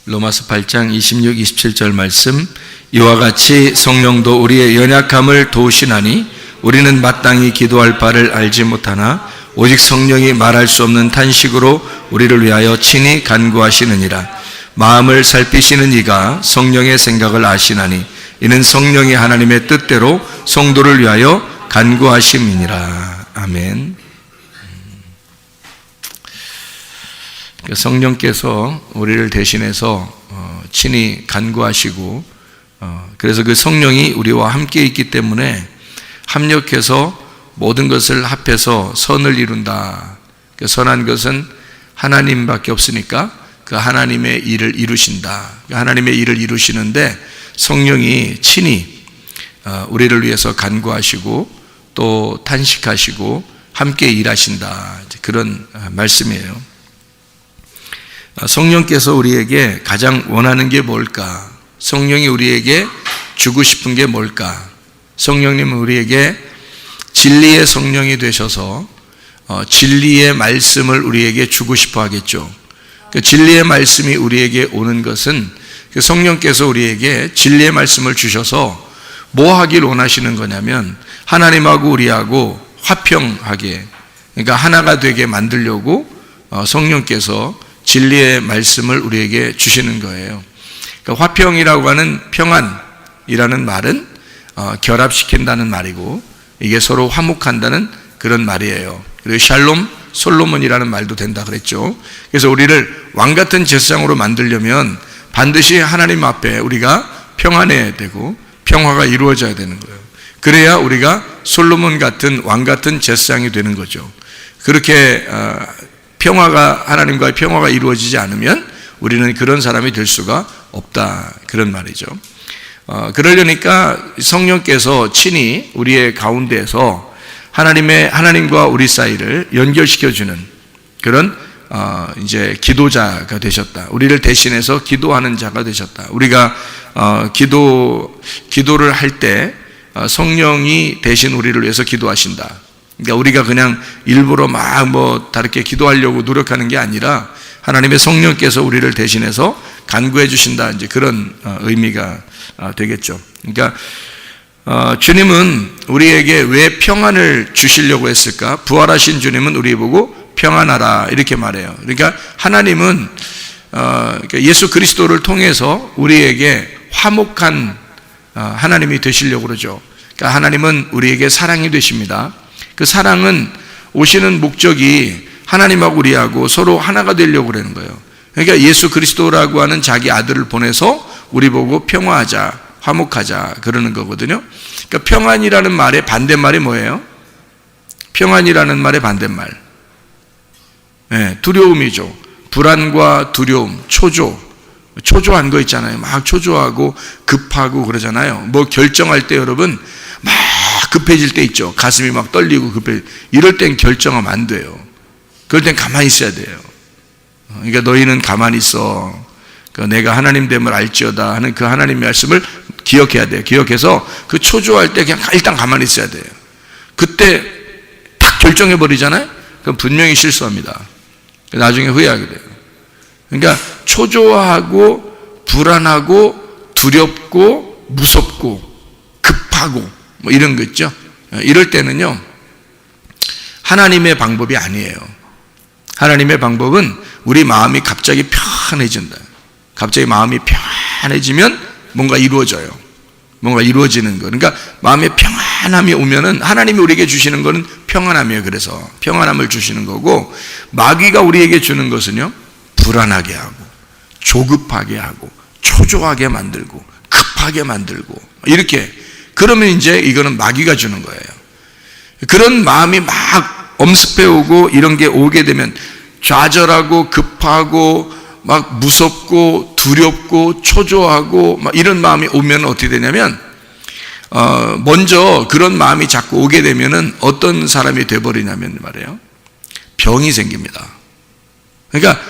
로마서 8장 26, 27절 말씀, 이와 같이 성령도 우리의 연약함을 도우시나니 우리는 마땅히 기도할 바를 알지 못하나 오직 성령이 말할 수 없는 탄식으로 우리를 위하여 친히 간구하시느니라. 마음을 살피시는 이가 성령의 생각을 아시나니 이는 성령이 하나님의 뜻대로 성도를 위하여 간구하심이니라. 아멘. 성령께서 우리를 대신해서 친히 간구하시고, 그래서 그 성령이 우리와 함께 있기 때문에 합력해서 모든 것을 합해서 선을 이룬다. 선한 것은 하나님밖에 없으니까 그 하나님의 일을 이루신다. 하나님의 일을 이루시는데 성령이 친히 우리를 위해서 간구하시고 또 탄식하시고 함께 일하신다. 그런 말씀이에요. 성령께서 우리에게 가장 원하는 게 뭘까? 성령이 우리에게 주고 싶은 게 뭘까? 성령님은 우리에게 진리의 성령이 되셔서 진리의 말씀을 우리에게 주고 싶어 하겠죠. 그 진리의 말씀이 우리에게 오는 것은 그 성령께서 우리에게 진리의 말씀을 주셔서 뭐 하길 원하시는 거냐면 하나님하고 우리하고 화평하게, 그러니까 하나가 되게 만들려고 성령께서 진리의 말씀을 우리에게 주시는 거예요. 그러니까 화평이라고 하는 평안이라는 말은 결합시킨다는 말이고, 이게 서로 화목한다는 그런 말이에요. 그리고 샬롬, 솔로몬이라는 말도 된다 그랬죠. 그래서 우리를 왕같은 제사장으로 만들려면 반드시 하나님 앞에 우리가 평안해야 되고 평화가 이루어져야 되는 거예요. 그래야 우리가 솔로몬 같은 왕 같은 제사장이 되는 거죠. 그렇게 하나님과의 평화가 이루어지지 않으면 우리는 그런 사람이 될 수가 없다, 그런 말이죠. 그러려니까 성령께서 친히 우리의 가운데에서 하나님과 우리 사이를 연결시켜주는 그런 이제 기도자가 되셨다. 우리를 대신해서 기도하는 자가 되셨다. 우리가 기도를 할 때 성령이 대신 우리를 위해서 기도하신다. 그러니까 우리가 그냥 일부러 다르게 기도하려고 노력하는 게 아니라 하나님의 성령께서 우리를 대신해서 간구해 주신다. 이제 그런 의미가 되겠죠. 그러니까 주님은 우리에게 왜 평안을 주시려고 했을까? 부활하신 주님은 우리 보고 평안하라 이렇게 말해요. 그러니까 하나님은 예수 그리스도를 통해서 우리에게 화목한 하나님이 되시려고 그러죠. 그러니까 하나님은 우리에게 사랑이 되십니다. 그 사랑은 오시는 목적이 하나님하고 우리하고 서로 하나가 되려고 그러는 거예요. 그러니까 예수 그리스도라고 하는 자기 아들을 보내서 우리 보고 평화하자, 화목하자 그러는 거거든요. 그러니까 평안이라는 말의 반대말이 뭐예요? 평안이라는 말의 반대말, 두려움이죠. 불안과 두려움, 초조한 거 있잖아요. 막 초조하고 급하고 그러잖아요. 뭐 결정할 때 여러분 막 급해질 때 있죠. 가슴이 막 떨리고 이럴 땐 결정하면 안 돼요. 그럴 땐 가만히 있어야 돼요. 그러니까 너희는 가만히 있어. 내가 하나님 됨을 알지어다 하는 그 하나님의 말씀을 기억해야 돼요. 기억해서 그 초조할 때 그냥 일단 가만히 있어야 돼요. 그때 딱 결정해 버리잖아요. 그럼 분명히 실수합니다. 나중에 후회하게 돼요. 그러니까 초조하고 불안하고 두렵고 무섭고 급하고 뭐 이런 거 있죠. 이럴 때는요, 하나님의 방법이 아니에요. 하나님의 방법은 우리 마음이 갑자기 편해진다. 갑자기 마음이 편해지면 뭔가 이루어져요. 뭔가 이루어지는 거. 그러니까 마음에 평안함이 오면은 하나님이 우리에게 주시는 거는 평안함이에요. 그래서 평안함을 주시는 거고, 마귀가 우리에게 주는 것은요, 불안하게 하고 조급하게 하고 초조하게 만들고 급하게 만들고 이렇게, 그러면 이제 이거는 마귀가 주는 거예요. 그런 마음이 막 엄습해 오고 이런 게 오게 되면 좌절하고 급하고 막 무섭고 두렵고 초조하고 막 이런 마음이 오면 어떻게 되냐면 먼저 그런 마음이 자꾸 오게 되면은 어떤 사람이 돼버리냐면 말이에요, 병이 생깁니다. 그러니까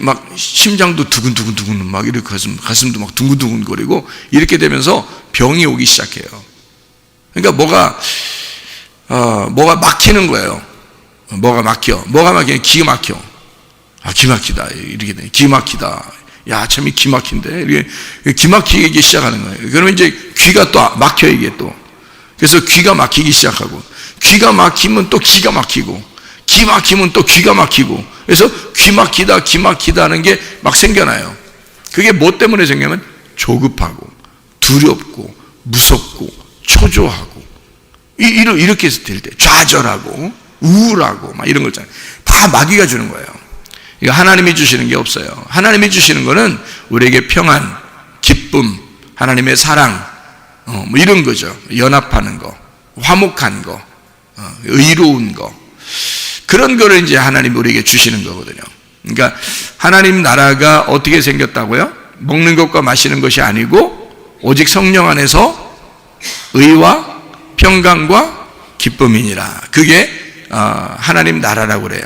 막 심장도 두근두근 막 이렇게 가슴도 막 둥근둥근거리고 이렇게 되면서 병이 오기 시작해요. 그러니까 뭐가 막히는 거예요. 뭐가 막히면 기가 막혀. 기 막히다 이렇게 돼. 기 막히다 야, 참 기막힌데. 이게 기막히기 시작하는 거예요. 그러면 이제 귀가 또 막혀, 이게 또. 그래서 귀가 막히기 시작하고, 귀가 막히면 또 기가 막히고, 기 막히면 또 귀가 막히고, 그래서 귀 막히다 하는 게 막 생겨나요. 그게 뭐 때문에 생기냐면 조급하고, 두렵고, 무섭고, 초조하고, 이렇게 될 때, 좌절하고, 우울하고, 막 이런 거 있잖아요. 다 마귀가 주는 거예요. 이거 하나님이 주시는 게 없어요. 하나님이 주시는 거는 우리에게 평안, 기쁨, 하나님의 사랑, 뭐 이런 거죠. 연합하는 거, 화목한 거, 의로운 거. 그런 거를 이제 하나님이 우리에게 주시는 거거든요. 그러니까 하나님 나라가 어떻게 생겼다고요? 먹는 것과 마시는 것이 아니고 오직 성령 안에서 의와 평강과 기쁨이니라. 그게 하나님 나라라고 그래요.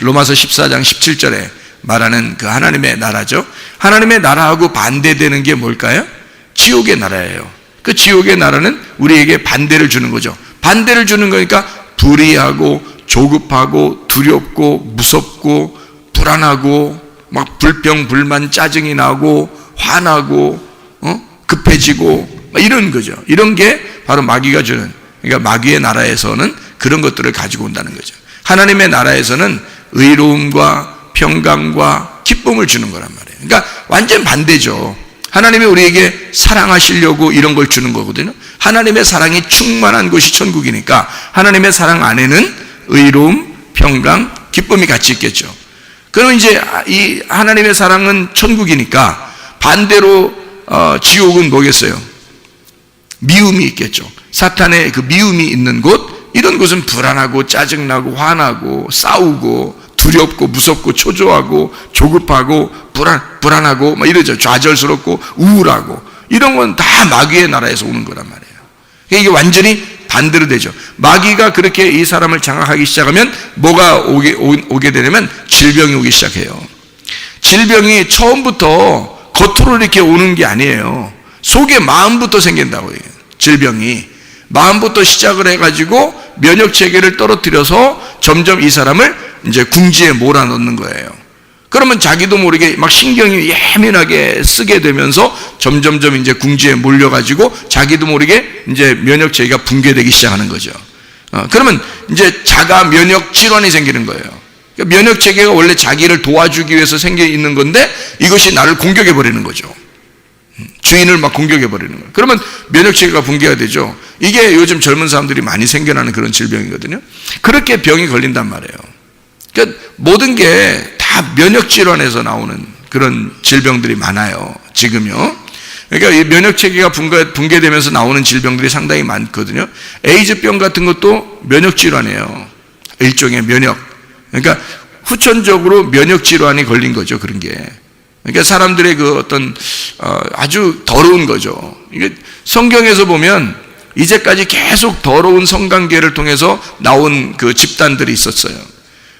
로마서 14장 17절에 말하는 그 하나님의 나라죠. 하나님의 나라하고 반대되는 게 뭘까요? 지옥의 나라예요. 그 지옥의 나라는 우리에게 반대를 주는 거죠. 반대를 주는 거니까 불의하고 조급하고 두렵고 무섭고 불안하고 막 불평 불만 짜증이 나고 화나고 급해지고 이런 거죠. 이런 게 바로 마귀가 주는, 그러니까 마귀의 나라에서는 그런 것들을 가지고 온다는 거죠. 하나님의 나라에서는 의로움과 평강과 기쁨을 주는 거란 말이에요. 그러니까 완전 반대죠. 하나님이 우리에게 사랑하시려고 이런 걸 주는 거거든요. 하나님의 사랑이 충만한 곳이 천국이니까 하나님의 사랑 안에는 의로움, 평강, 기쁨이 같이 있겠죠. 그럼 이제 이 하나님의 사랑은 천국이니까 반대로 지옥은 뭐겠어요? 미움이 있겠죠. 사탄의 그 미움이 있는 곳, 이런 곳은 불안하고 짜증나고 화나고 싸우고 두렵고 무섭고 초조하고 조급하고 불안하고 막 이러죠. 좌절스럽고 우울하고 이런 건 다 마귀의 나라에서 오는 거란 말이에요. 이게 완전히 반대로 되죠. 마귀가 그렇게 이 사람을 장악하기 시작하면 뭐가 오게 되냐면 질병이 오기 시작해요. 질병이 처음부터 겉으로 이렇게 오는 게 아니에요. 속에 마음부터 생긴다고요. 질병이 마음부터 시작을 해가지고 면역 체계를 떨어뜨려서 점점 이 사람을 이제 궁지에 몰아넣는 거예요. 그러면 자기도 모르게 막 신경이 예민하게 쓰게 되면서 점점점 이제 궁지에 몰려가지고 자기도 모르게 이제 면역 체계가 붕괴되기 시작하는 거죠. 그러면 이제 자가 면역 질환이 생기는 거예요. 그러니까 면역 체계가 원래 자기를 도와주기 위해서 생겨 있는 건데 이것이 나를 공격해 버리는 거죠. 주인을 막 공격해 버리는 거예요. 그러면 면역 체계가 붕괴가 되죠. 이게 요즘 젊은 사람들이 많이 생겨나는 그런 질병이거든요. 그렇게 병이 걸린단 말이에요. 그러니까 모든 게 다 면역 질환에서 나오는 그런 질병들이 많아요. 지금요. 그러니까 이 면역 체계가 붕괴되면서 나오는 질병들이 상당히 많거든요. 에이즈병 같은 것도 면역 질환이에요. 일종의 면역. 그러니까 후천적으로 면역 질환이 걸린 거죠. 그런 게. 그러니까 사람들의 그 어떤 아주 더러운 거죠. 이게 성경에서 보면 이제까지 계속 더러운 성관계를 통해서 나온 그 집단들이 있었어요.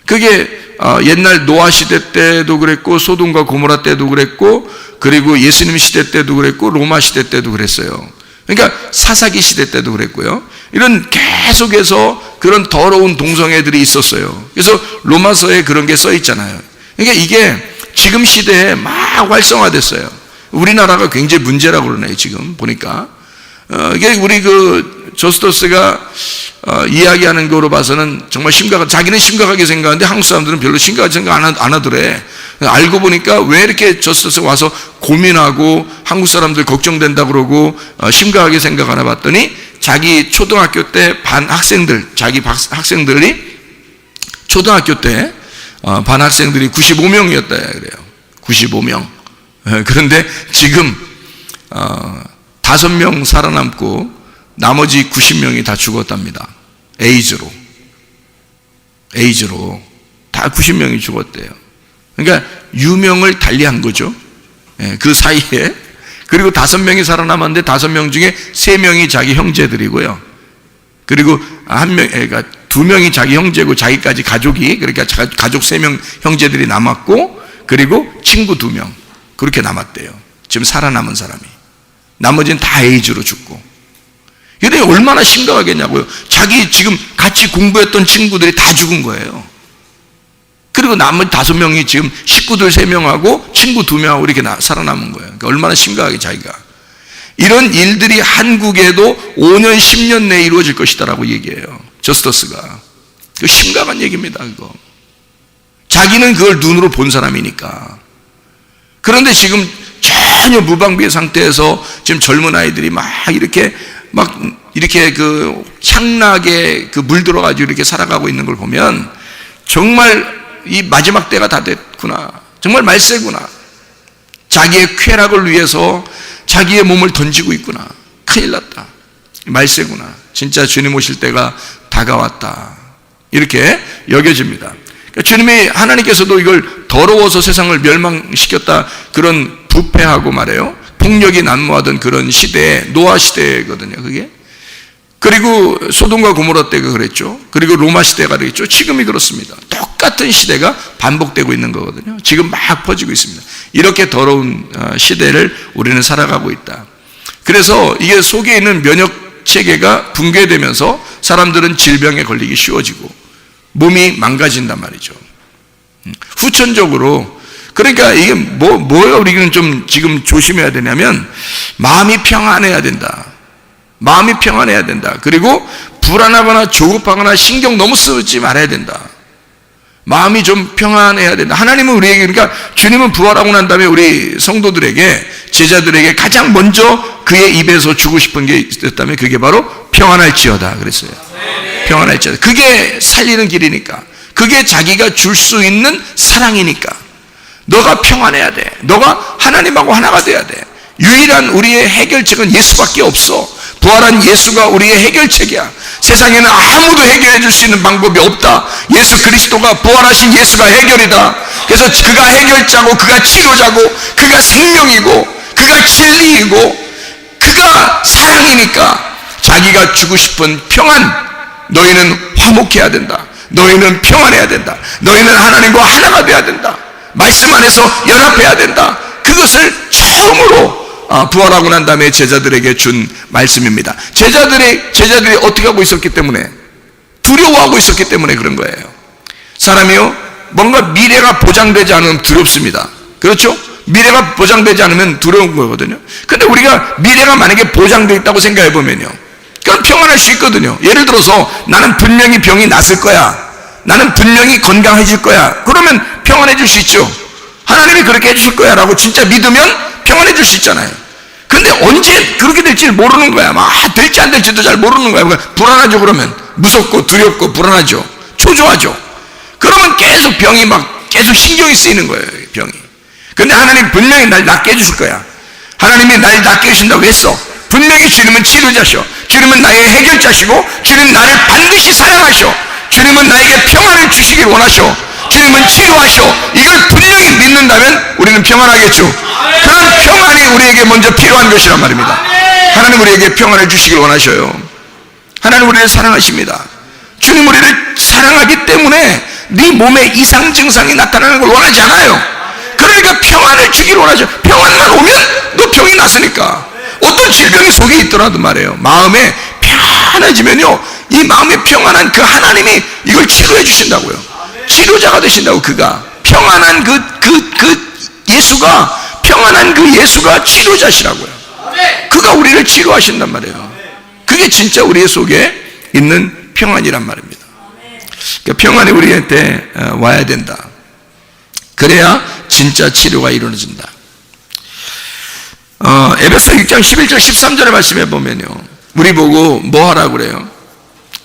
그게 옛날 노아 시대 때도 그랬고 소돔과 고모라 때도 그랬고 그리고 예수님 시대 때도 그랬고 로마 시대 때도 그랬어요. 그러니까 사사기 시대 때도 그랬고요. 이런 계속해서 그런 더러운 동성애들이 있었어요. 그래서 로마서에 그런 게 써 있잖아요. 그러니까 이게 지금 시대에 막 활성화됐어요. 우리나라가 굉장히 문제라고 그러네요. 지금 보니까 이게 우리 그 저스토스가 이야기하는 거로 봐서는 정말 자기는 심각하게 생각하는데 한국 사람들은 별로 심각하게 생각 안 하더래. 알고 보니까 왜 이렇게 저스토스가 와서 고민하고 한국 사람들 걱정된다 그러고 심각하게 생각하나 봤더니 자기 초등학교 때 반 학생들, 자기 학생들이 초등학교 때 반 학생들이 95명이었다 그래요. 95명. 그런데 지금 5명 살아남고 나머지 90명이 다 죽었답니다. 에이즈로 다 90명이 죽었대요. 그러니까 유명을 달리한 거죠. 그 사이에. 그리고 5명이 살아남았는데 5명 중에 3명이 자기 형제들이고요. 그리고 그러니까 2명이 자기 형제고 자기까지 가족이, 그러니까 가족 3명 형제들이 남았고 그리고 친구 2명 그렇게 남았대요. 지금 살아남은 사람이. 나머지는 다 에이즈로 죽고. 이게 얼마나 심각하겠냐고요. 자기 지금 같이 공부했던 친구들이 다 죽은 거예요. 그리고 나머지 5명이 지금 식구들 3명하고 친구 2명하고 이렇게 살아남은 거예요. 그러니까 얼마나 심각하게 자기가. 이런 일들이 한국에도 5년, 10년 내에 이루어질 것이다라고 얘기해요. 저스터스가. 그 심각한 얘기입니다, 그거. 자기는 그걸 눈으로 본 사람이니까. 그런데 지금 전혀 무방비의 상태에서 지금 젊은 아이들이 막 이렇게 그 향락에 그 물들어가지고 이렇게 살아가고 있는 걸 보면 정말 이 마지막 때가 다 됐구나. 정말 말세구나. 자기의 쾌락을 위해서 자기의 몸을 던지고 있구나. 큰일 났다. 말세구나. 진짜 주님 오실 때가 다가왔다. 이렇게 여겨집니다. 그러니까 주님이 하나님께서도 이걸 더러워서 세상을 멸망시켰다. 그런 부패하고 말해요. 폭력이 난무하던 그런 시대에 노아 시대거든요. 그게. 그리고 소돔과 고모라 때가 그랬죠. 그리고 로마 시대가 그랬죠. 지금이 그렇습니다. 똑같은 시대가 반복되고 있는 거거든요. 지금 막 퍼지고 있습니다. 이렇게 더러운 시대를 우리는 살아가고 있다. 그래서 이게 속에 있는 면역 체계가 붕괴되면서 사람들은 질병에 걸리기 쉬워지고 몸이 망가진단 말이죠. 후천적으로. 그러니까 이게 뭐가 우리는 좀 지금 조심해야 되냐면 마음이 평안해야 된다. 마음이 평안해야 된다. 그리고 불안하거나 조급하거나 신경 너무 쓰지 말아야 된다. 마음이 좀 평안해야 된다. 하나님은 우리에게, 그러니까 주님은 부활하고 난 다음에 우리 성도들에게, 제자들에게 가장 먼저 그의 입에서 주고 싶은 게 있었다면 그게 바로 평안할지어다 그랬어요. 평안할지어다. 그게 살리는 길이니까. 그게 자기가 줄 수 있는 사랑이니까. 너가 평안해야 돼. 너가 하나님하고 하나가 돼야 돼. 유일한 우리의 해결책은 예수밖에 없어. 부활한 예수가 우리의 해결책이야. 세상에는 아무도 해결해 줄 수 있는 방법이 없다. 예수 그리스도가, 부활하신 예수가 해결이다. 그래서 그가 해결자고, 그가 치료자고, 그가 생명이고, 그가 진리이고, 그가 사랑이니까 자기가 주고 싶은 평안, 너희는 화목해야 된다. 너희는 평안해야 된다. 너희는 하나님과 하나가 돼야 된다. 말씀 안에서 연합해야 된다. 그것을 처음으로 부활하고 난 다음에 제자들에게 준 말씀입니다. 제자들이 어떻게 하고 있었기 때문에, 두려워하고 있었기 때문에 그런 거예요. 사람이요, 뭔가 미래가 보장되지 않으면 두렵습니다. 그렇죠? 미래가 보장되지 않으면 두려운 거거든요. 근데 우리가 미래가 만약에 보장되어 있다고 생각해 보면요, 그럼 평안할 수 있거든요. 예를 들어서 나는 분명히 병이 났을 거야. 나는 분명히 건강해질 거야. 그러면 평안해질 수 있죠. 하나님이 그렇게 해주실 거야 라고 진짜 믿으면 평안해질 수 있잖아요. 근데 언제 그렇게 될지 모르는 거야. 될지 안 될지도 잘 모르는 거야. 불안하죠. 그러면 무섭고 두렵고 불안하죠. 초조하죠. 그러면 계속 병이 계속 신경이 쓰이는 거예요. 병이. 근데 하나님 분명히 날 낫게 해주실 거야. 하나님이 날 낫게 해주신다고 했어. 분명히 주님은 치료자셔. 주님은 나의 해결자시고, 주님은 나를 반드시 사랑하셔. 주님은 나에게 평안을 주시길 원하셔. 주님은 치료하셔. 이걸 분명히 믿는다면 우리는 평안하겠죠. 그런 평안이 우리에게 먼저 필요한 것이란 말입니다. 하나님 우리에게 평안을 주시길 원하셔요. 하나님 우리를 사랑하십니다. 주님 우리를 사랑하기 때문에 네 몸에 이상 증상이 나타나는 걸 원하지 않아요. 그러니까 평안을 주길 원하죠. 평안만 오면 너 병이 났으니까. 어떤 질병이 속에 있더라도 말이에요, 마음에 평안해지면요, 이 마음에 평안한 그 하나님이 이걸 치료해 주신다고요. 치료자가 되신다고. 그가 평안한 평안한 그 예수가 치료자시라고요. 그가 우리를 치료하신단 말이에요. 그게 진짜 우리 속에 있는 평안이란 말입니다. 그러니까 평안이 우리한테 와야 된다. 그래야 진짜 치료가 이루어진다. 에베소 6장 11절 13절의 말씀에 보면요, 우리 보고 뭐 하라고 그래요?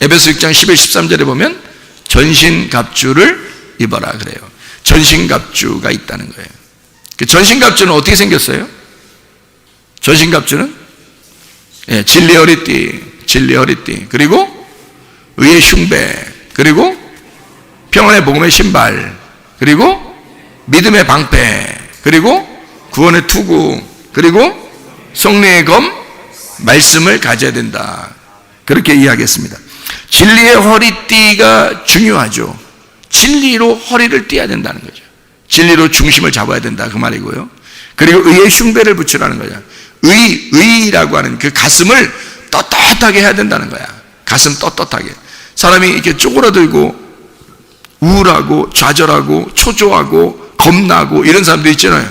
에베소 6장 11, 13절에 보면 전신갑주를 입어라 그래요. 전신갑주가 있다는 거예요. 그 전신갑주는 어떻게 생겼어요? 전신갑주는 진리의 허리띠, 그리고 의의 흉배, 그리고 평안의 복음의 신발, 그리고 믿음의 방패, 그리고 구원의 투구, 그리고 성령의 검, 말씀을 가져야 된다. 그렇게 이야기했습니다. 진리의 허리띠가 중요하죠. 진리로 허리를 띠어야 된다는 거죠. 진리로 중심을 잡아야 된다 그 말이고요. 그리고 의의 흉배를 붙이라는 거죠. 의라고 하는 그 가슴을 떳떳하게 해야 된다는 거야. 가슴 떳떳하게. 사람이 이렇게 쪼그라들고 우울하고 좌절하고 초조하고 겁나고 이런 사람들 있잖아요.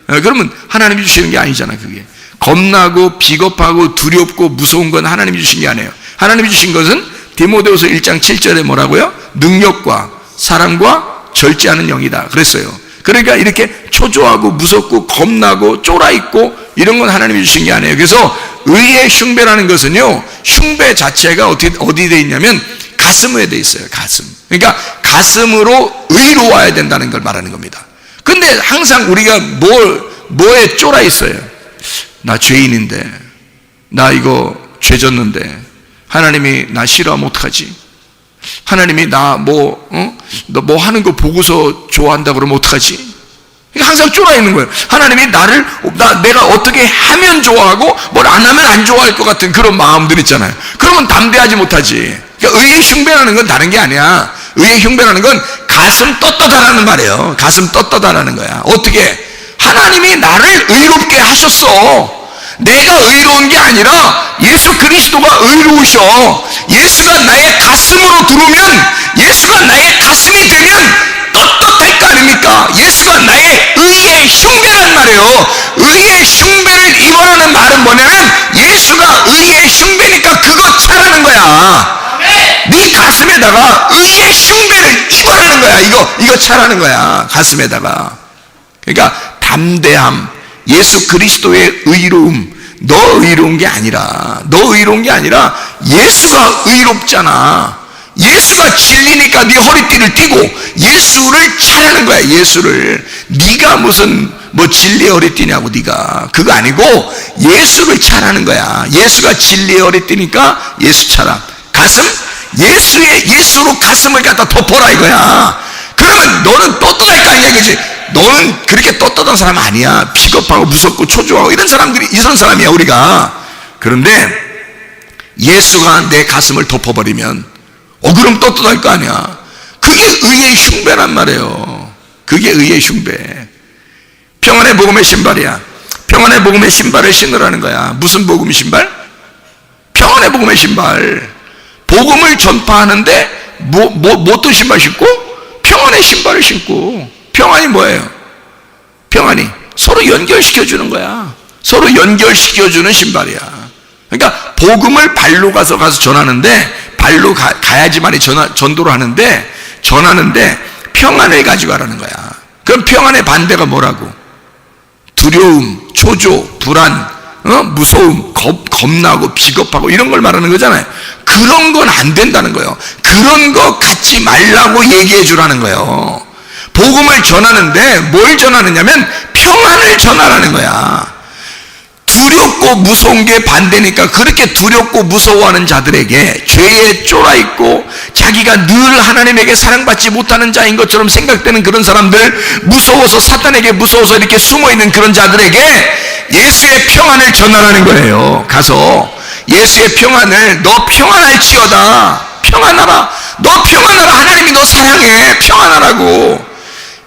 그러면 하나님이 주시는 게 아니잖아요. 그게 겁나고 비겁하고 두렵고 무서운 건 하나님이 주신 게 아니에요. 하나님이 주신 것은 디모데후서 1장 7절에 뭐라고요? 능력과 사랑과 절제하는 영이다 그랬어요. 그러니까 이렇게 초조하고 무섭고 겁나고 쫄아있고 이런 건 하나님이 주신 게 아니에요. 그래서 의의 흉배라는 것은요, 흉배 자체가 어디 돼 있냐면 가슴에 돼 있어요. 가슴. 그러니까 가슴으로 의로워야 된다는 걸 말하는 겁니다. 근데 항상 우리가 뭐에 쫄아 있어요? 나 죄인인데, 나 이거 죄 졌는데 하나님이 나 싫어하면 어떡하지? 하나님이 나 너 뭐 하는 거 보고서 좋아한다 그러면 어떡하지? 그러니까 항상 쫄아 있는 거예요. 하나님이 내가 어떻게 하면 좋아하고 뭘 안 하면 안 좋아할 것 같은 그런 마음들 있잖아요. 그러면 담대하지 못하지. 그러니까 의의 흉배라는 건 다른 게 아니야. 의의 흉배라는 건 가슴 떳떳하라는 말이에요. 가슴 떳떳하라는 거야. 어떻게? 하나님이 나를 의롭게 하셨어. 내가 의로운 게 아니라 예수 그리스도가 의로우셔. 예수가 나의 가슴으로 들어오면, 예수가 나의 가슴이 되면 떳떳할 거 아닙니까? 예수가 나의 의의 흉배란 말이에요. 의의 흉배를 입어라는 말은 뭐냐면 예수가 의의 흉배니까 그거 차라는 거야. 네 가슴에다가 의의 흉배를 입어라는 거야. 이거 차라는 거야. 가슴에다가. 그러니까 담대함, 예수 그리스도의 의로움. 너 의로운 게 아니라 예수가 의롭잖아. 예수가 진리니까 네 허리띠를 띠고 예수를 차라는 거야. 예수를. 네가 무슨 진리의 허리띠냐고. 네가 그거 아니고 예수를 차라는 거야. 예수가 진리의 허리띠니까 예수 차라. 가슴? 예수로 가슴을 갖다 덮어라 이거야. 그러면 너는 떳떳할 거 아니야, 그지? 너는 그렇게 떳떳한 사람 아니야. 비겁하고 무섭고 초조하고 이런 사람이야 우리가. 그런데 예수가 내 가슴을 덮어버리면 그럼 떳떳할 거 아니야. 그게 의의 흉배란 말이에요. 그게 의의 흉배. 평안의 복음의 신발이야. 평안의 복음의 신발을 신으라는 거야. 무슨 복음 신발? 평안의 복음의 신발. 복음을 전파하는데 어떤 신발 신고? 평안의 신발을 신고. 평안이 뭐예요? 평안이 서로 연결시켜주는 거야. 서로 연결시켜주는 신발이야. 그러니까 복음을 발로 가서 전하는데, 발로 가야지만이 전도를 하는데, 전하는데 평안을 가지고 가라는 거야. 그럼 평안의 반대가 뭐라고? 두려움, 초조, 불안, 무서움, 겁나고 비겁하고 이런 걸 말하는 거잖아요. 그런 건 안 된다는 거예요. 그런 거 갖지 말라고 얘기해 주라는 거예요. 복음을 전하는데 뭘 전하느냐면 평안을 전하라는 거야. 두렵고 무서운 게 반대니까 그렇게 두렵고 무서워하는 자들에게, 죄에 쫄아있고 자기가 늘 하나님에게 사랑받지 못하는 자인 것처럼 생각되는 그런 사람들, 무서워서 사탄에게 무서워서 이렇게 숨어있는 그런 자들에게 예수의 평안을 전하라는 거예요. 가서 예수의 평안을, 너 평안할지어다, 평안하라, 너 평안하라, 하나님이 너 사랑해, 평안하라고.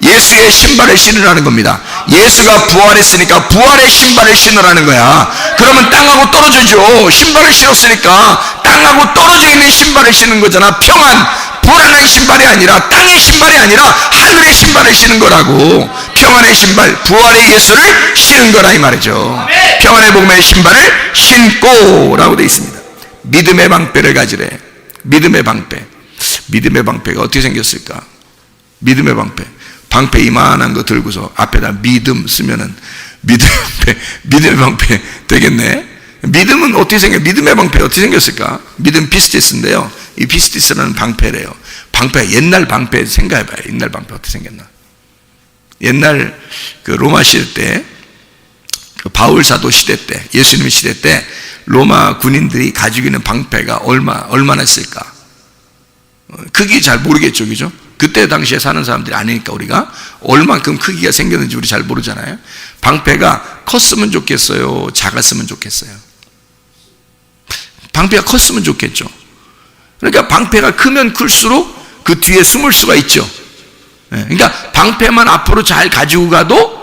예수의 신발을 신으라는 겁니다. 예수가 부활했으니까 부활의 신발을 신으라는 거야. 그러면 땅하고 떨어지죠. 신발을 신었으니까 땅하고 떨어져 있는 신발을 신는 거잖아. 평안, 불안한 신발이 아니라, 땅의 신발이 아니라 하늘의 신발을 신는 거라고. 평안의 신발, 부활의 예수를 신은 거라 이 말이죠. 평안의 복음의 신발을 신고 라고 되어 있습니다. 믿음의 방패를 가지래. 믿음의 방패. 믿음의 방패가 어떻게 생겼을까? 믿음의 방패. 방패 이만한 거 들고서 앞에다 믿음 쓰면은 믿음의 방패 되겠네. 믿음은 어떻게 믿음의 방패 어떻게 생겼을까? 믿음 피스티스인데요. 이 피스티스라는 방패래요. 방패, 옛날 방패 생각해봐요. 옛날 방패 어떻게 생겼나? 옛날 그 로마 시대 때, 그 바울 사도 시대 때, 예수님 시대 때 로마 군인들이 가지고 있는 방패가 얼마나 쓸까? 크기 잘 모르겠죠, 그죠? 그때 당시에 사는 사람들이 아니니까 우리가 얼만큼 크기가 생겼는지 우리 잘 모르잖아요. 방패가 컸으면 좋겠어요? 작았으면 좋겠어요? 방패가 컸으면 좋겠죠. 그러니까 방패가 크면 클수록 그 뒤에 숨을 수가 있죠. 그러니까 방패만 앞으로 잘 가지고 가도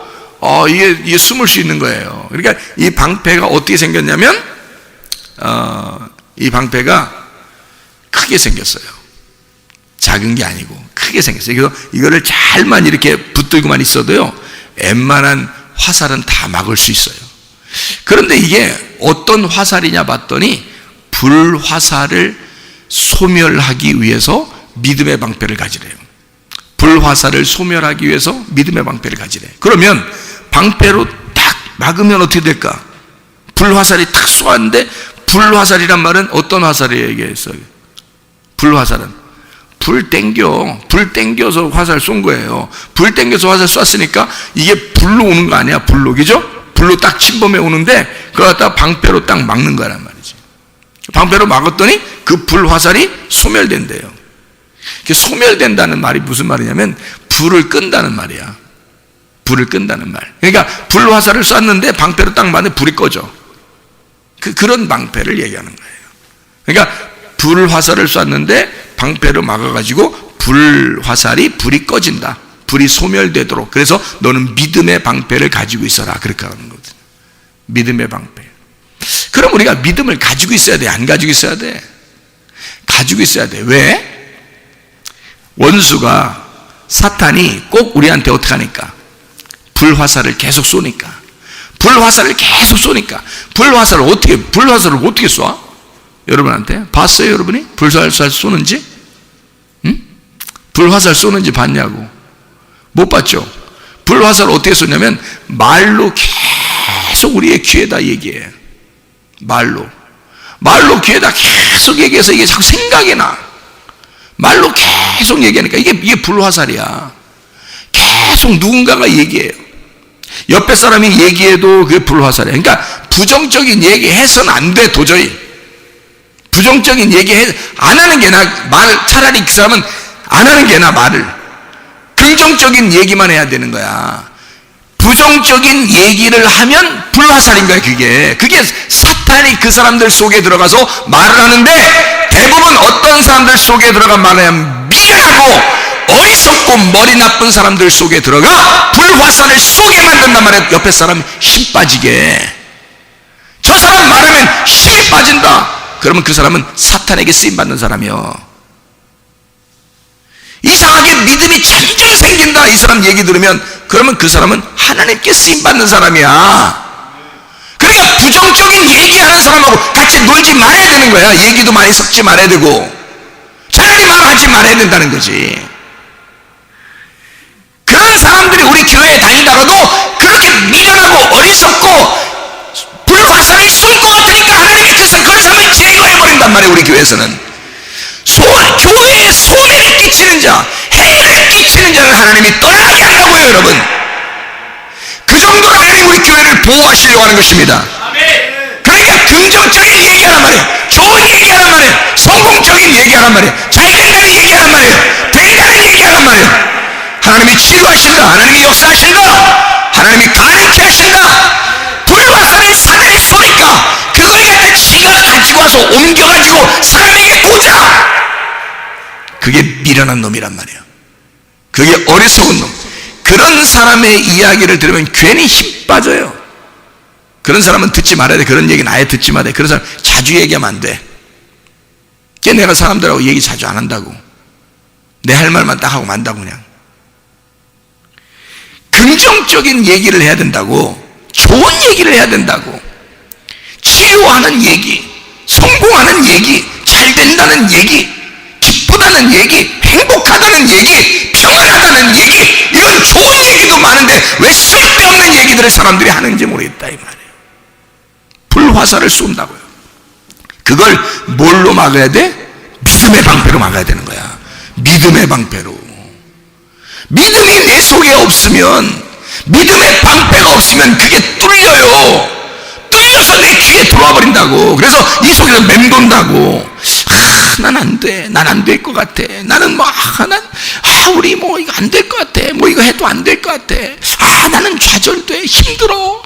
이게 숨을 수 있는 거예요. 그러니까 이 방패가 어떻게 생겼냐면 이 방패가 크게 생겼어요. 작은 게 아니고 크게 생겼어요. 그래서 이거를 잘만 이렇게 붙들고만 있어도요, 웬만한 화살은 다 막을 수 있어요. 그런데 이게 어떤 화살이냐 봤더니 불화살을 소멸하기 위해서 믿음의 방패를 가지래요. 불화살을 소멸하기 위해서 믿음의 방패를 가지래. 그러면 방패로 딱 막으면 어떻게 될까? 불화살이 탁 쏘았는데, 불화살이란 말은 어떤 화살을 얘기했어요? 불화살은 불 땡겨서 화살 쏜 거예요. 불 땡겨서 화살 쐈으니까 이게 불로 오는 거 아니야? 불로, 그죠? 불로 딱 침범해 오는데 그걸 갖다가 방패로 딱 막는 거란 말이지. 방패로 막았더니 그 불화살이 소멸된대요. 소멸된다는 말이 무슨 말이냐면 불을 끈다는 말이야. 불을 끈다는 말. 그러니까 불화살을 쐈는데 방패로 딱 맞으면 불이 꺼져. 그런 방패를 얘기하는 거예요. 그러니까 불화살을 쐈는데 방패로 막아가지고 불이 꺼진다. 불이 소멸되도록. 그래서 너는 믿음의 방패를 가지고 있어라. 그렇게 하는 거거든. 믿음의 방패. 그럼 우리가 믿음을 가지고 있어야 돼? 안 가지고 있어야 돼? 가지고 있어야 돼. 왜? 원수가, 사탄이 꼭 우리한테 어떻게 하니까? 불화살을 계속 쏘니까. 불화살을 어떻게 쏴? 여러분한테 봤어요? 여러분이 불화살 쏘는지? 응? 불화살 쏘는지 봤냐고? 못 봤죠? 불화살을 어떻게 쏘냐면 말로 계속 우리의 귀에다 얘기해. 말로 귀에다 계속 얘기해서 이게 자꾸 생각이 나. 말로 계속 얘기하니까 이게 불화살이야. 계속 누군가가 얘기해요. 옆에 사람이 얘기해도 그게 불화살이야. 그러니까 부정적인 얘기 해서는 안 돼. 도저히 부정적인 얘기 안 하는 게 나. 차라리 그 사람은 안 하는 게 나. 말을 긍정적인 얘기만 해야 되는 거야. 부정적인 얘기를 하면 불화살인 거야. 그게 사탄이 그 사람들 속에 들어가서 말을 하는데, 대부분 어떤 사람들 속에 들어가 말하면 미련하고 어리석고 머리 나쁜 사람들 속에 들어가 불화살을 쏘게 만든단 말이야. 옆에 사람 힘 빠지게. 저 사람 말하면 힘이 빠진다. 그러면 그 사람은 사탄에게 쓰임받는 사람이요. 이상하게 믿음이 점점 생긴다. 이 사람 얘기 들으면, 그러면 그 사람은 하나님께 쓰임받는 사람이야. 그러니까 부정적인 얘기하는 사람하고 같이 놀지 말아야 되는 거야. 얘기도 많이 섞지 말아야 되고, 차라리 말하지 말아야 된다는 거지. 그런 사람들이 우리 교회에 다니다가도 그렇게 미련하고 어리석고 불화살이 쏠 것 같으니까 하나님이 그런 사람을 제거해버린단 말이에요. 우리 교회에서는 교회에 손해를 끼치는 자, 해를 끼치는 자를 하나님이 떠나게 한다고요. 여러분, 그 정도로 하나님 우리 교회를 보호하시려고 하는 것입니다. 그러니까 긍정적인 얘기하란 말이에요. 좋은 얘기하란 말이에요. 성공적인 얘기하란 말이에요. 잘된다는 얘기하란 말이에요. 된다는 얘기하란 말이에요. 하나님이 치유하신다. 하나님이 역사하신다. 하나님이 가르쳐 하신다. 불화살을 사단이 쏘니까 그걸 갖다 지가 가지고 와서 옮겨가지고 사람에게 꽂아. 그게 미련한 놈이란 말이에요. 그게 어리석은 놈. 그런 사람의 이야기를 들으면 괜히 힘 빠져요. 그런 사람은 듣지 말아야 돼. 그런 얘기는 아예 듣지 말아야 돼. 그런 사람 자주 얘기하면 안 돼. 걔 내가 사람들하고 얘기 자주 안 한다고. 내 할 말만 딱 하고 만다고. 그냥 긍정적인 얘기를 해야 된다고. 좋은 얘기를 해야 된다고. 치유하는 얘기, 성공하는 얘기, 잘 된다는 얘기, 기쁘다는 얘기, 행복하다는 얘기, 평안하다는 얘기, 이런 좋은 얘기도 많은데 왜 쓸데없는 얘기들을 사람들이 하는지 모르겠다 이 말이에요. 불화살을 쏜다고요. 그걸 뭘로 막아야 돼? 믿음의 방패로 막아야 되는 거야. 믿음의 방패로. 믿음이 내 속에 없으면, 믿음의 방패가 없으면 그게 뚫려요. 뚫려서 내 귀에 들어와 버린다고. 그래서 이 속에서 맴돈다고. 난 안 돼. 난 안 될 것 같아. 나는 우리 이거 안 될 것 같아. 이거 해도 안 될 것 같아. 나는 좌절돼. 힘들어.